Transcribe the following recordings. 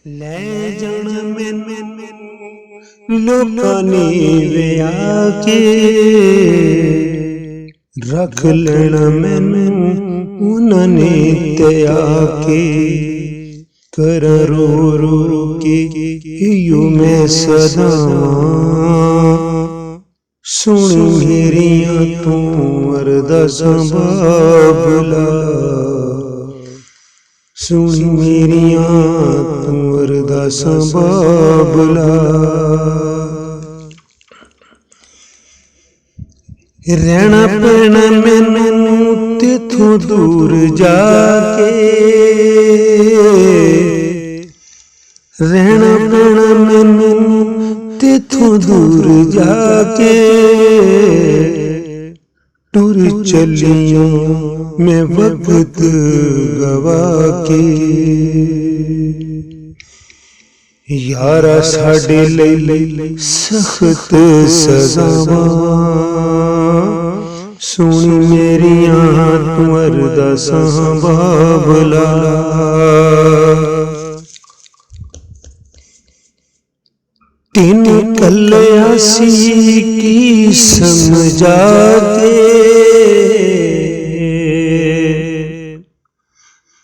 ਲੈ ਜਾਣਾ ਮੈਨੂੰ ਲੋਕਾਂ ਨੇ ਵਿਆਹ ਕੇ, ਰੱਖ ਲੈਣਾ ਮੈਨੂੰ ਉਹਨਾਂ ਨੇ ਤਿਆ ਕੇ। ਕਰ रो रो के यूं मैं सदावां, सुन मेरियां तू अरदासां बाबला, सुन मेरियां तू अरदासां बाबला। रहना पैना मैनू तेथों दूर जाके, रहना पैना मैनू तेथों दूर जाके। टुर चलिया मैं वक्त गवा के, यारा साडे लई सख्त सज़ावां, सुनी मेरियां तू अरदासां बाबला। तीन कलिया सी की समझा के,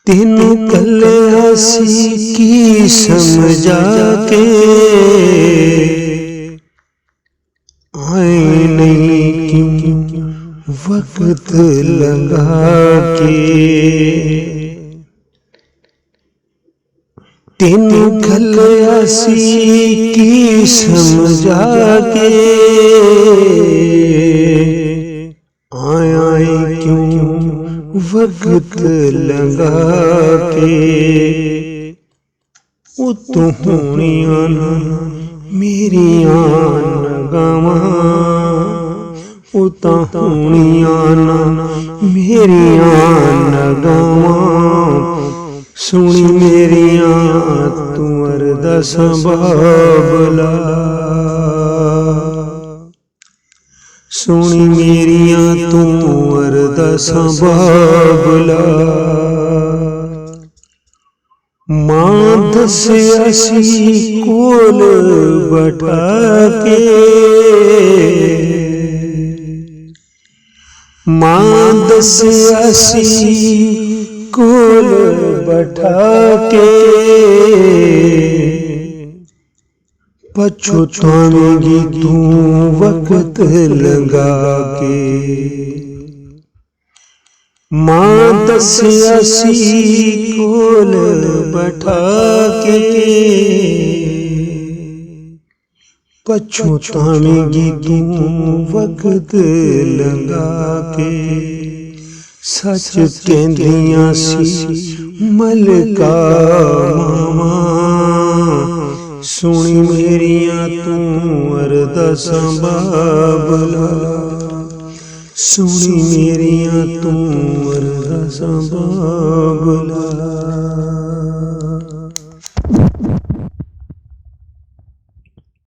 तीन कलिया सी की समझा के। आए नहीं क्यों वक्त लगा के, तीन कलिया सी की समझा के। आए क्यों वक्त लगा के। उतों होनियां मेरियां नगावां, उतां होनियां मेरियां नगावां। सुनी मेरियां तू अरदासां बाबला, सुनी मेरियां तू अरदासां बाबला। मां दस्सिया सी कोल बैठा के, मां दस्सिया सी कोल बैठा के। पछतावेगी तू वक्त लगा के। मां दस्सिया सी कोल बैठा के, पछतावेगी तू वक्त लगा के। सच कहंदियां सी मलका मावां, सुनी मेरियां तू अरदासां बाबला, सुनी मेरियां तू अरदासां बाबला।